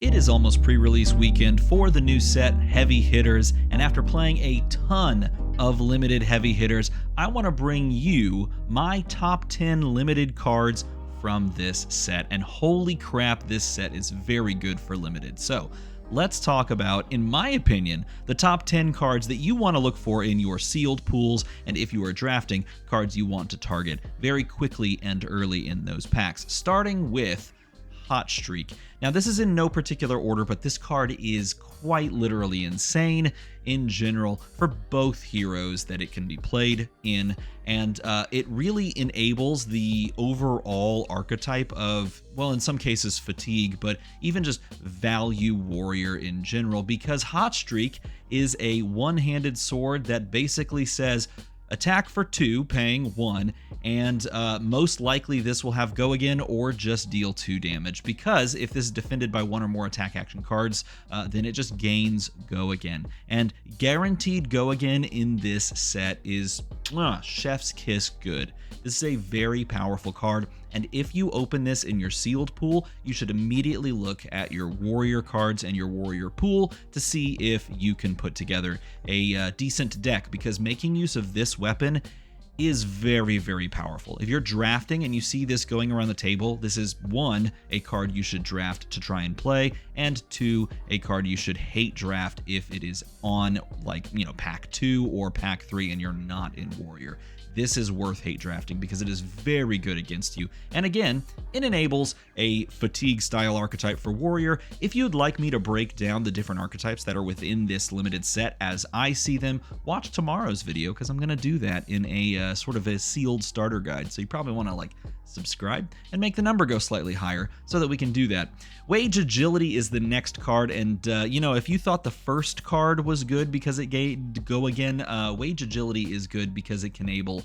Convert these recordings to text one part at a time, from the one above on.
It is almost pre-release weekend for the new set, Heavy Hitters, and after playing a ton of limited heavy hitters, I want to bring you my top 10 limited cards from this set, and holy crap, this set is very good for limited. So let's talk about, in my opinion, the top 10 cards that you want to look for in your sealed pools, and if you are drafting, cards you want to target very quickly and early in those packs, starting with Hot Streak. Now, this is in no particular order, but this card is quite literally insane in general for both heroes that it can be played in, and it really enables the overall archetype of, well, in some cases fatigue, but even just value warrior in general, because Hot Streak is a one-handed sword that basically says attack for 2, paying 1, and most likely this will have go again or just deal 2 damage, because if this is defended by 1 or more attack action cards, then it just gains go again. And guaranteed go again in this set is chef's kiss good. This is a very powerful card, and if you open this in your sealed pool, you should immediately look at your warrior cards and your warrior pool to see if you can put together a decent deck, because making use of this weapon is very, very powerful. If you're drafting and you see this going around the table, this is 1, a card you should draft to try and play, and 2, a card you should hate draft if it is on, like, pack 2 or pack 3 and you're not in warrior. This is worth hate drafting because it is very good against you. And again, it enables a fatigue style archetype for warrior. If you'd like me to break down the different archetypes that are within this limited set as I see them, watch tomorrow's video, because I'm going to do that in a sort of a sealed starter guide. So you probably want to subscribe and make the number go slightly higher so that we can do that. Wage Agility is the next card, and if you thought the first card was good because it gave go again, Wage Agility is good because it can enable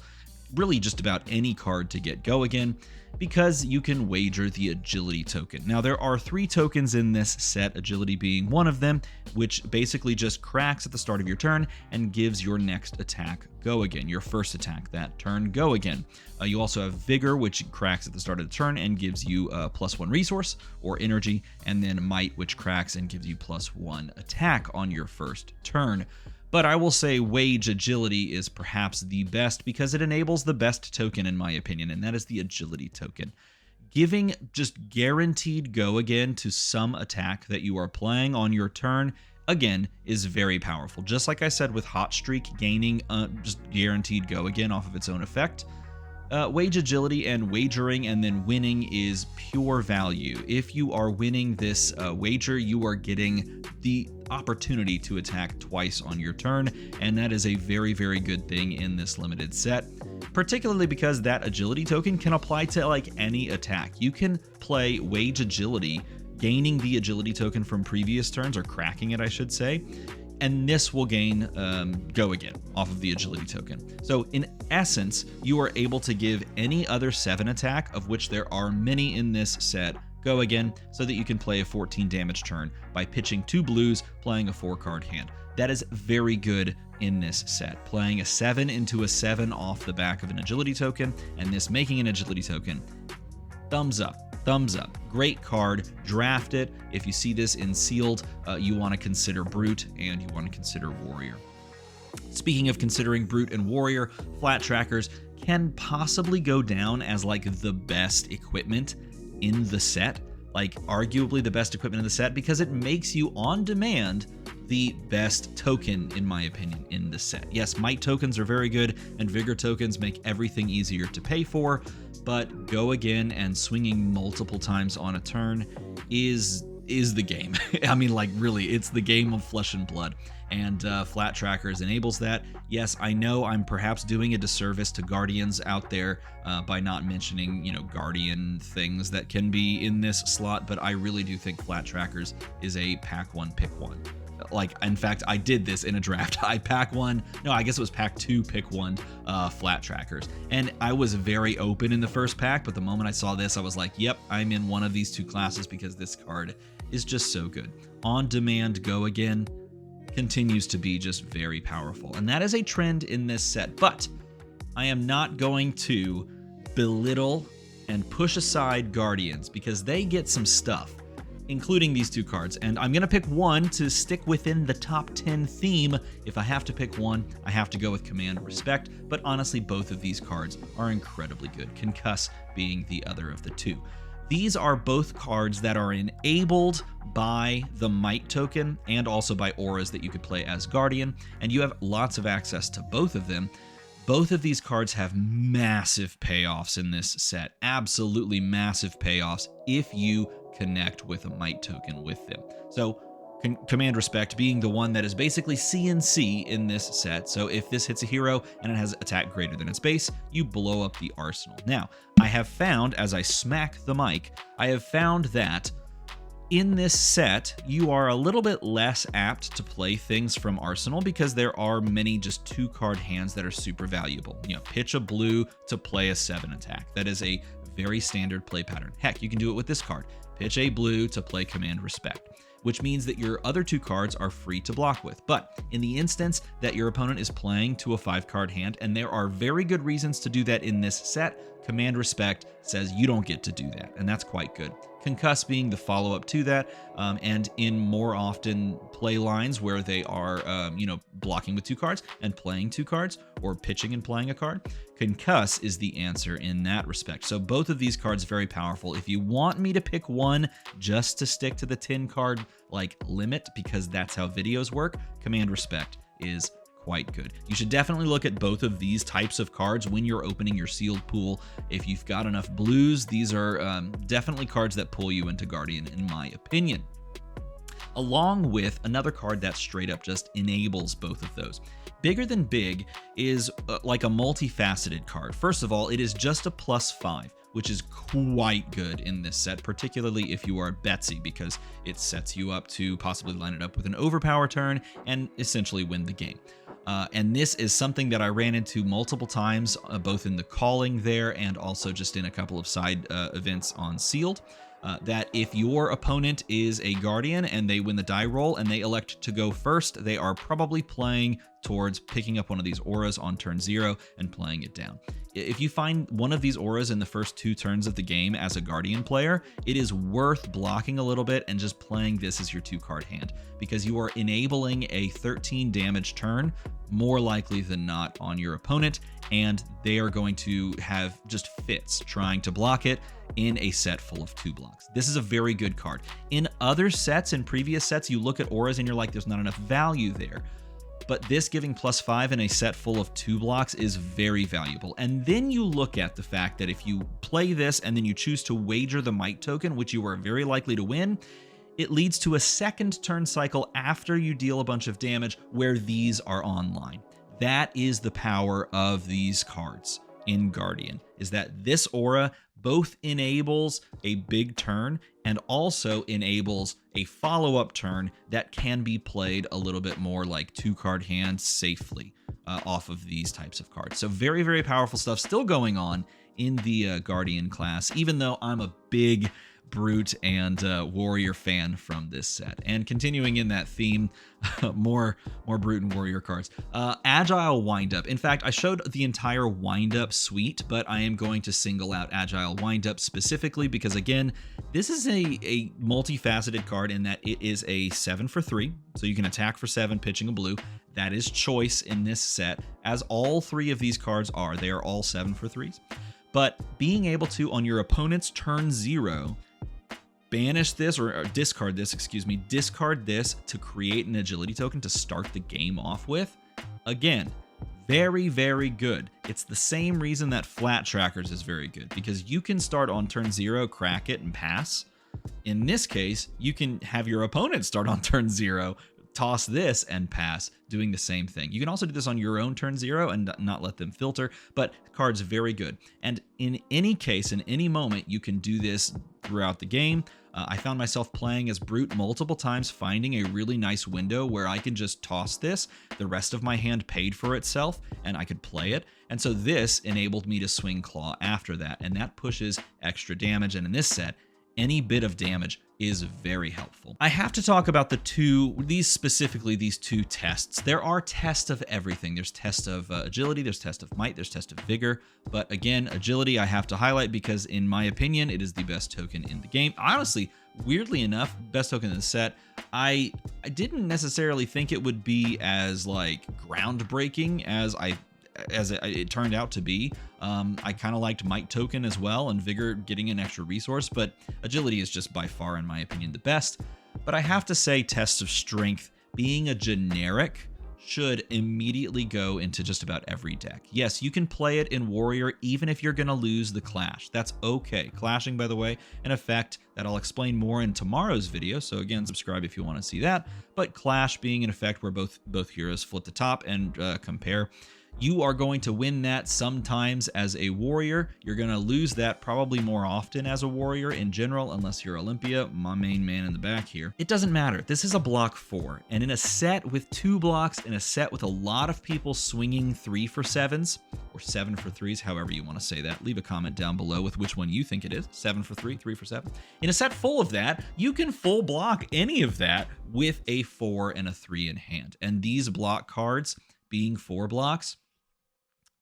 really just about any card to get go again, because you can wager the agility token. Now, there are 3 tokens in this set, agility being one of them, which basically just cracks at the start of your turn and gives your next attack go again, your first attack that turn go again. You also have vigor, which cracks at the start of the turn and gives you +1 resource or energy, and then might, which cracks and gives you +1 attack on your first turn. But I will say Wage Agility is perhaps the best because it enables the best token in my opinion, and that is the agility token. Giving just guaranteed go again to some attack that you are playing on your turn, again, is very powerful. Just like I said with Hot Streak gaining just guaranteed go again off of its own effect, Wage Agility and wagering and then winning is pure value. If you are winning this wager, you are getting the opportunity to attack twice on your turn, and that is a very, very good thing in this limited set, particularly because that agility token can apply to any attack. You can play Wage Agility, gaining the agility token from previous turns, or cracking it, I should say, and this will gain go again off of the agility token. So in essence, you are able to give any other 7 attack, of which there are many in this set, go again, so that you can play a 14 damage turn by pitching 2 blues, playing a 4-card hand. That is very good in this set. Playing a 7 into a 7 off the back of an agility token, and this making an agility token, thumbs up. Thumbs up. Great card. Draft it. If you see this in sealed, you want to consider Brute and you want to consider Warrior. Speaking of considering Brute and Warrior, Flat Trackers can possibly go down as the best equipment in the set, arguably the best equipment in the set, because it makes you on demand the best token, in my opinion, in the set. Yes, might tokens are very good, and vigor tokens make everything easier to pay for, but go again and swinging multiple times on a turn is the game. I mean, really, it's the game of flesh and blood, and Flat Trackers enables that. Yes, I know I'm perhaps doing a disservice to Guardians out there by not mentioning, Guardian things that can be in this slot, but I really do think Flat Trackers is a pack 1, pick 1. In fact, I did this in a draft. I pack 1, no, I guess it was pack 2, pick 1 Flat Trackers. And I was very open in the first pack, but the moment I saw this, I was like, yep, I'm in one of these 2 classes because this card is just so good. On demand go again continues to be just very powerful. And that is a trend in this set. But I am not going to belittle and push aside Guardians because they get some stuff. including these two cards. And I'm going to pick one to stick within the top 10 theme. If I have to pick one, I have to go with Command Respect, but honestly, both of these cards are incredibly good, Concuss being the other of the two. These are both cards that are enabled by the Might token and also by auras that you could play as Guardian, and you have lots of access to both of them. Both of these cards have massive payoffs in this set, absolutely massive payoffs if you connect with a Might token with them. So Command Respect being the one that is basically CNC in this set. So if this hits a hero and it has attack greater than its base, you blow up the arsenal. Now, I have found, as I smack the mic, I have found that in this set, you are a little bit less apt to play things from Arsenal because there are many just 2-card hands that are super valuable. You know, pitch a blue to play a 7 attack. That is a very standard play pattern. Heck, you can do it with this card. Pitch a blue to play Command Respect, which means that your other 2 cards are free to block with. But in the instance that your opponent is playing to a 5-card hand, and there are very good reasons to do that in this set, Command Respect says you don't get to do that, and that's quite good. Concuss being the follow-up to that, and in more often play lines where they are, blocking with 2 cards and playing 2 cards, or pitching and playing a card, Concuss is the answer in that respect. So both of these cards very powerful. If you want me to pick one just to stick to the 10-card limit, because that's how videos work, Command Respect is quite good. You should definitely look at both of these types of cards when you're opening your sealed pool. If you've got enough blues, these are definitely cards that pull you into Guardian, in my opinion. Along with another card that straight up just enables both of those. Bigger Than Big is like a multifaceted card. First of all, it is just a +5, which is quite good in this set, particularly if you are Betsy, because it sets you up to possibly line it up with an overpower turn and essentially win the game. And this is something that I ran into multiple times, both in the calling there and also just in a couple of side events on Sealed. That if your opponent is a Guardian and they win the die roll and they elect to go first, they are probably playing towards picking up one of these auras on turn 0 and playing it down. If you find one of these auras in the first 2 turns of the game as a Guardian player, it is worth blocking a little bit and just playing this as your 2-card hand, because you are enabling a 13 damage turn more likely than not on your opponent, and they are going to have just fits trying to block it in a set full of 2 blocks. This is a very good card. In other sets, in previous sets, you look at auras and you're like, there's not enough value there. But this giving +5 in a set full of 2 blocks is very valuable. And then you look at the fact that if you play this and then you choose to wager the Might token, which you are very likely to win, it leads to a second turn cycle after you deal a bunch of damage where these are online. That is the power of these cards in Guardian, is that this aura both enables a big turn and also enables a follow-up turn that can be played a little bit more like 2-card hands safely off of these types of cards. So very, very powerful stuff still going on in the Guardian class, even though I'm a big Brute and Warrior fan from this set. And continuing in that theme, more Brute and Warrior cards. Agile Windup. In fact, I showed the entire Windup suite, but I am going to single out Agile Windup specifically because, again, this is a multifaceted card in that it is a 7 for 3, so you can attack for 7, pitching a blue. That is choice in this set, as all 3 of these cards are. They are all 7 for 3s. But being able to, on your opponent's turn 0, banish this, or discard this, discard this to create an agility token to start the game off with. Again, very, very good. It's the same reason that Flat Trackers is very good, because you can start on turn 0, crack it, and pass. In this case, you can have your opponent start on turn 0, toss this, and pass, doing the same thing. You can also do this on your own turn 0 and not let them filter, but the card's very good. And in any case, in any moment, you can do this throughout the game. I found myself playing as Brute multiple times, finding a really nice window where I can just toss this. The rest of my hand paid for itself, and I could play it. And so this enabled me to swing Claw after that, and that pushes extra damage. And in this set, any bit of damage is very helpful. I have to talk about these 2 tests. There are tests of everything. There's test of agility, there's test of might, there's test of vigor. But again, agility I have to highlight because in my opinion, it is the best token in the game. Honestly, weirdly enough, best token in the set. I didn't necessarily think it would be as like groundbreaking as it turned out to be. I kind of liked Might Token as well, and Vigor getting an extra resource, but Agility is just by far, in my opinion, the best. But I have to say, Test of Strength, being a generic, should immediately go into just about every deck. Yes, you can play it in Warrior even if you're going to lose the Clash. That's okay. Clashing, by the way, an effect that I'll explain more in tomorrow's video, so again, subscribe if you want to see that. But Clash being an effect where both heroes flip the top and compare. You are going to win that sometimes as a warrior. You're going to lose that probably more often as a warrior in general, unless you're Olympia, my main man in the back here. It doesn't matter. This is a block 4, and in a set with 2 blocks, in a set with a lot of people swinging 3 for 7s, or 7 for 3s, however you want to say that, leave a comment down below with which one you think it is, 7 for 3, 3 for 7. In a set full of that, you can full block any of that with a 4 and a 3 in hand. And these block cards being 4 blocks,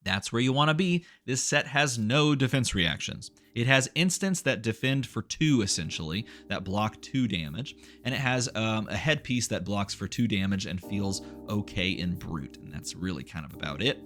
that's where you want to be. This set has no defense reactions. It has instants that defend for 2, essentially, that block 2 damage, and it has a headpiece that blocks for 2 damage and feels okay in Brute, and that's really kind of about it.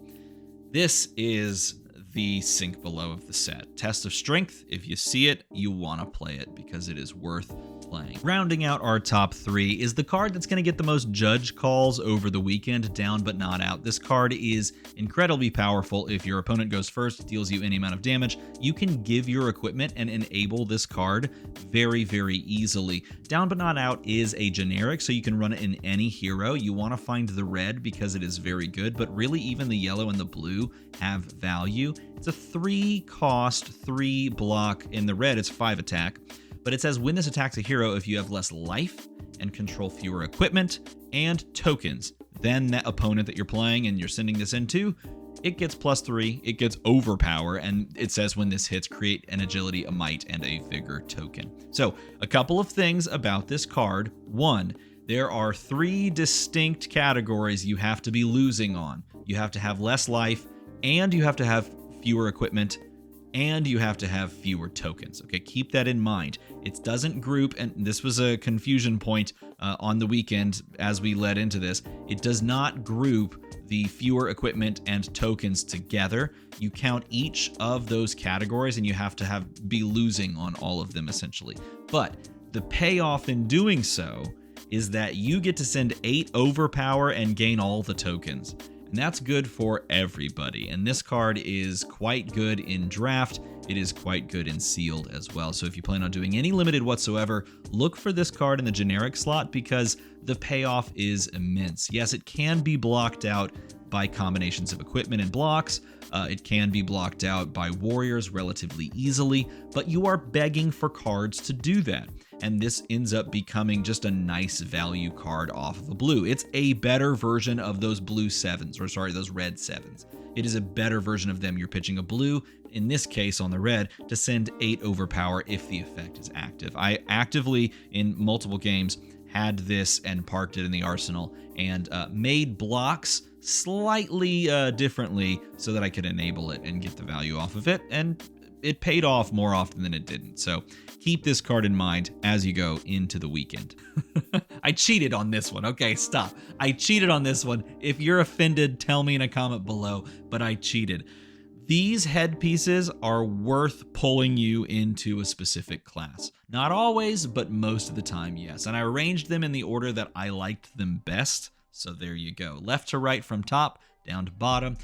This is the sink below of the set. Test of Strength, if you see it, you want to play it because it is worth playing. Rounding out our top 3 is the card that's going to get the most judge calls over the weekend, Down But Not Out. This card is incredibly powerful. If your opponent goes first, deals you any amount of damage, you can give your equipment and enable this card very, very easily. Down But Not Out is a generic, so you can run it in any hero. You want to find the red because it is very good, but really even the yellow and the blue have value. It's a 3 cost, 3 block. In the red, it's 5 attack. But it says when this attacks a hero, if you have less life and control fewer equipment and tokens than that opponent that you're playing and you're sending this into, it gets +3, it gets overpower, and it says when this hits, create an agility, a might, and a vigor token. So a couple of things about this card. 1, there are 3 distinct categories you have to be losing on. You have to have less life, and you have to have fewer equipment, and you have to have fewer tokens. Okay, keep that in mind. It doesn't group, and this was a confusion point on the weekend as we led into this. It does not group the fewer equipment and tokens together. You count each of those categories, and you have to be losing on all of them essentially. But the payoff in doing so is that you get to send 8 overpower and gain all the tokens. And that's good for everybody. And this card is quite good in draft. It is quite good in sealed as well. So if you plan on doing any limited whatsoever, look for this card in the generic slot because the payoff is immense. Yes, it can be blocked out by combinations of equipment and blocks. It can be blocked out by warriors relatively easily, but you are begging for cards to do that. And this ends up becoming just a nice value card off of a blue. It's a better version of those blue 7s, or sorry, those red 7s. It is a better version of them. You're pitching a blue, in this case on the red, to send 8 overpower if the effect is active. I actively, in multiple games, had this and parked it in the arsenal and made blocks slightly differently so that I could enable it and get the value off of it, and it paid off more often than it didn't. So keep this card in mind as you go into the weekend. I cheated on this one. Okay, stop. I cheated on this one. If you're offended, tell me in a comment below, but I cheated. These headpieces are worth pulling you into a specific class. Not always, but most of the time, yes. And I arranged them in the order that I liked them best. So there you go. Left to right from top, down to bottom.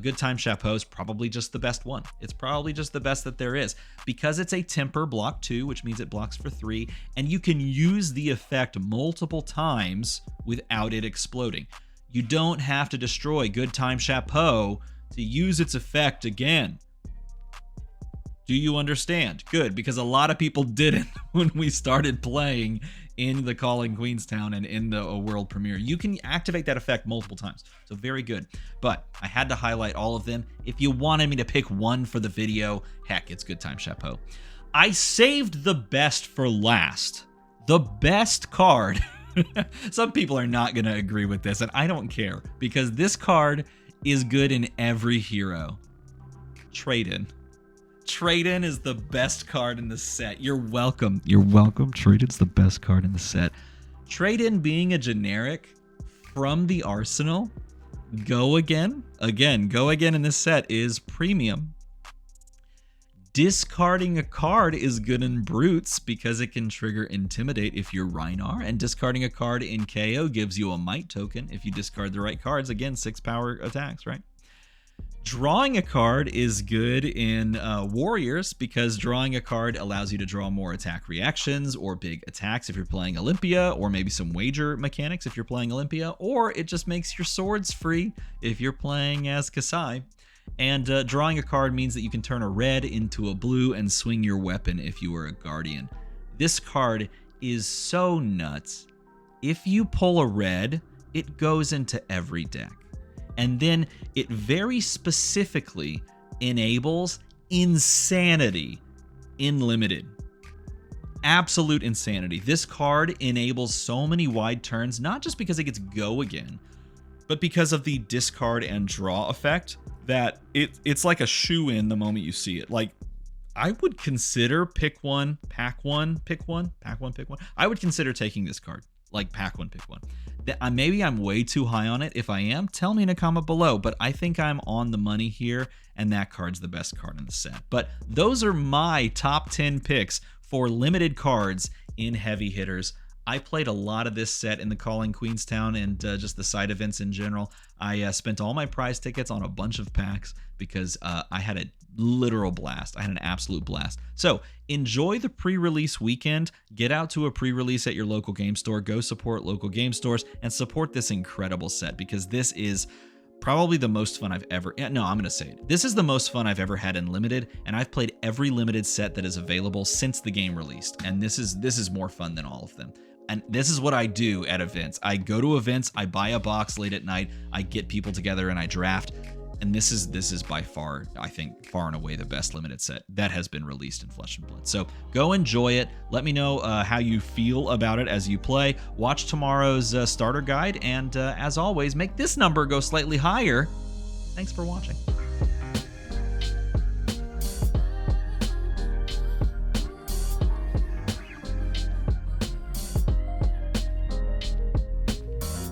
Good Time Chapeau is probably just the best one. It's probably just the best that there is. Because it's a temper block 2, which means it blocks for 3, and you can use the effect multiple times without it exploding. You don't have to destroy Good Time Chapeau to use its effect again. Do you understand? Good, because a lot of people didn't when we started playing in the Calling Queenstown and in the world premiere. You can activate that effect multiple times, so very good. But I had to highlight all of them. If you wanted me to pick one for the video, heck, it's Good Time Chapeau. I saved the best for last. The best card. Some people are not going to agree with this, and I don't care, because this card is good in every hero. Traden. Traden is the best card in the set. You're welcome. You're welcome. Traden's the best card in the set. Traden being a generic from the arsenal, go again in this set is premium. Discarding a card is good in Brutes because it can trigger Intimidate if you're Rhinar, and discarding a card in KO gives you a Might token if you discard the right cards. Again, 6 power attacks, right? Drawing a card is good in Warriors because drawing a card allows you to draw more attack reactions or big attacks if you're playing Olympia, or maybe some wager mechanics if you're playing Olympia, or it just makes your swords free if you're playing as Kasai. And drawing a card means that you can turn a red into a blue and swing your weapon if you were a Guardian. This card is so nuts. If you pull a red, it goes into every deck. And then it very specifically enables insanity in Limited. Absolute insanity. This card enables so many wide turns, not just because it gets go again, but because of the discard and draw effect, that it's like a shoe-in the moment you see it. Like, I would consider pick one, pack one, pick one, pack one, pick one. I would consider taking this card, like pack one, pick one. Maybe I'm way too high on it. If I am, tell me in a comment below, but I think I'm on the money here, and that card's the best card in the set. But those are my top 10 picks for limited cards in Heavy Hitters. I played a lot of this set in the Calling Queenstown and just the side events in general. I spent all my prize tickets on a bunch of packs because I had a literal blast. I had an absolute blast. So enjoy the pre-release weekend. Get out to a pre-release at your local game store. Go support local game stores and support this incredible set, because this is probably the most fun I've ever... No, I'm going to say it. This is the most fun I've ever had in Limited, and I've played every Limited set that is available since the game released, and this is more fun than all of them. And this is what I do at events. I go to events, I buy a box late at night, I get people together and I draft. And this is by far, I think, far and away the best Limited set that has been released in Flesh and Blood. So go enjoy it. Let me know how you feel about it as you play. Watch tomorrow's starter guide. And as always, make this number go slightly higher. Thanks for watching.